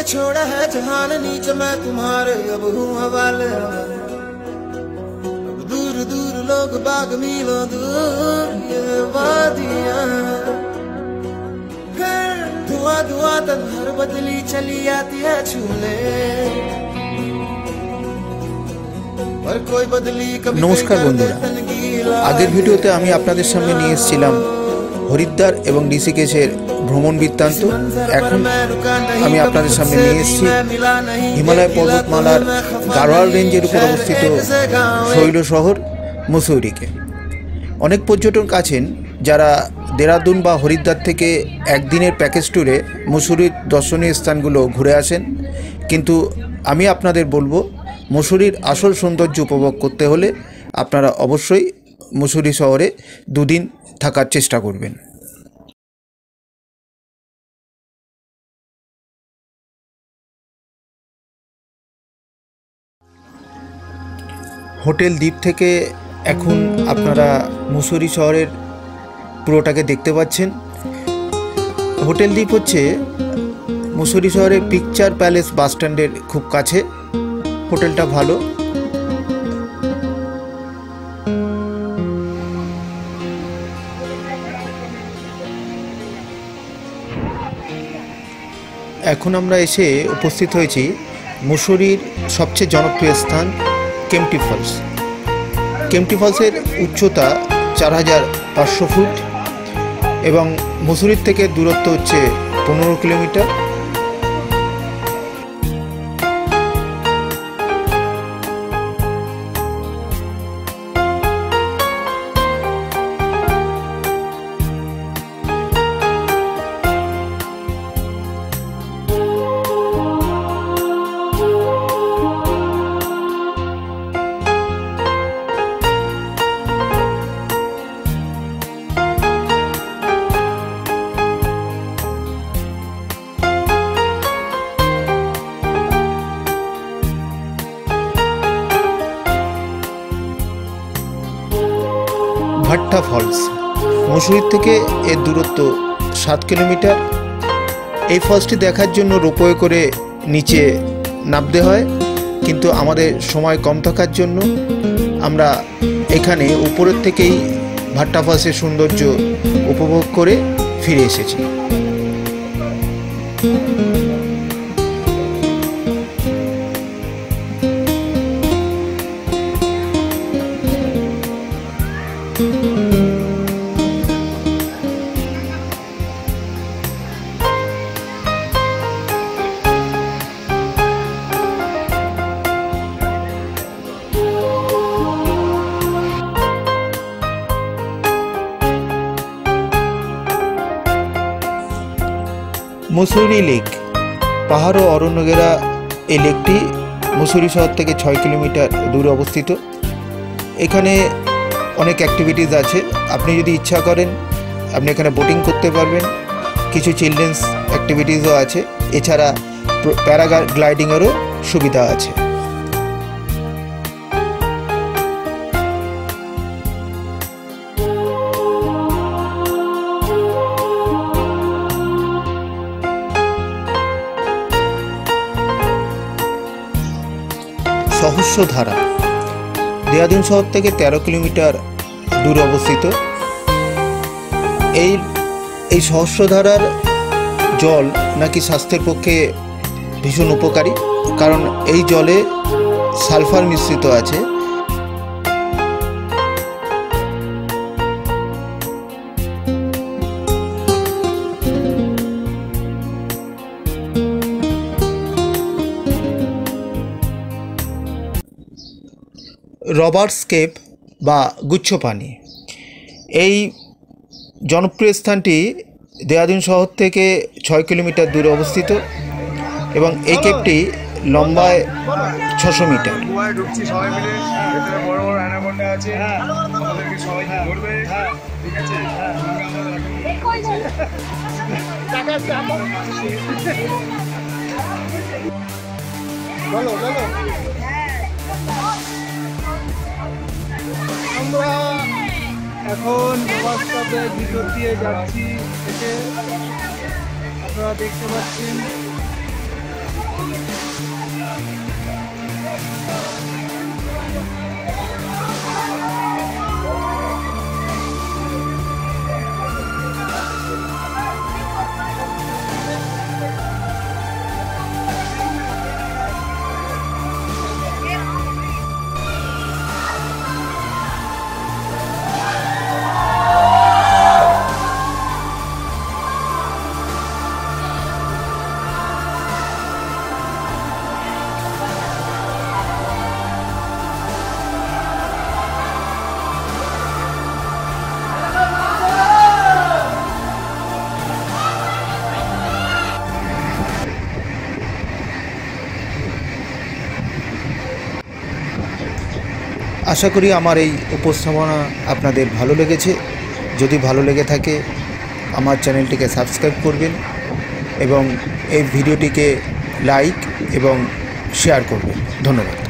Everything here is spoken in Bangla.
छोड़ा है जहान नीच मैं तुम्हारे अब हूँ हवाले। अब दूर दूर लोग बाग मीलों दूर ये वादियाँ, फिर धुआं धुआं तन्हार बदली चली आती है छूले। नमस्कार बंधुरा, আগের ভিডিওতে আমি আপনাদের সামনে নিয়ে এসেছিলাম হরিদ্বার এবং ঋষিকেশের ভ্রমণ বৃত্তান্ত। এখন আমি আপনাদের সামনে নিয়ে এসেছি হিমালয় পর্বতমালার গাড়োয়াল রেঞ্জের উপর অবস্থিত শৈল শহর মুসৌরিকে। অনেক পর্যটক আছেন যারা দেরাদুন বা হরিদ্বার থেকে একদিনের প্যাকেজ ট্যুরে মুসৌরির দর্শনীয় স্থানগুলো ঘুরে আসেন, কিন্তু আমি আপনাদের বলবো মুসৌরির আসল সৌন্দর্য উপভোগ করতে হলে আপনারা অবশ্যই মুসৌরি শহরে দুদিন থাকার চেষ্টা করবেন। হোটেল দ্বীপ থেকে এখন আপনারা মুসৌরি শহরের পুরোটাকে দেখতে পাচ্ছেন। হোটেল দ্বীপ হচ্ছে মুসৌরি শহরের পিকচার প্যালেস বাসস্ট্যান্ডের খুব কাছে। হোটেলটা ভালো। এখন আমরা এসে উপস্থিত হয়েছি মুসৌরির সবচেয়ে জনপ্রিয় স্থান কেম্পটি ফলস। কেম্পটি ফলসের উচ্চতা 4500 ফুট এবং মুসৌরির থেকে দূরত্ব হচ্ছে 15 কিলোমিটার। ভাট্টা ফলস মুসৌরি থেকে এর দূরত্ব 7 কিলোমিটার। এই ফলসটি দেখার জন্য রোপওয়ে করে নিচে নামতে হয়, কিন্তু আমাদের সময় কম থাকার জন্য আমরা এখানে উপরের থেকেই ভাট্টা ফলসের সৌন্দর্য উপভোগ করে ফিরে এসেছি। মুসৌরি লেক পাহাড় ও অরণ্য ঘেরা এই লেকটি মুসৌরি শহর থেকে 6 কিলোমিটার দূরে অবস্থিত। এখানে অনেক অ্যাক্টিভিটিস আছে। আপনি যদি ইচ্ছা করেন আপনি এখানে বোটিং করতে পারবেন, কিছু চিলড্রেন্স অ্যাক্টিভিটিসও আছে, এছাড়া প্যারাগ্লাইডিংয়েরও সুবিধা আছে। সহস্রধারা দেরাদুন শহর থেকে 13 কিলোমিটার দূরে অবস্থিত। এই সহস্রধারার জল নাকি স্বাস্থ্যের পক্ষে ভীষণ উপকারী, কারণ এই জলে সালফার মিশ্রিত আছে। রবার্টস কেভ বা গুচ্ছ পানি, এই জনপ্রিয় স্থানটি দেরাদুন শহর থেকে 6 কিলোমিটার দূরে অবস্থিত এবং এই কেভটি লম্বায় 600 মিটার। আমরা এখন বাস্তবের ভিতর দিয়ে যাচ্ছি, আপনারা দেখতে পাচ্ছেন আশা করি আমার এই উপস্থাপনা আপনাদের ভালো লেগেছে। যদি ভালো লেগে থাকে আমার চ্যানেলটিকে সাবস্ক্রাইব করবেন এবং এই ভিডিওটিকে লাইক এবং শেয়ার করবেন। ধন্যবাদ।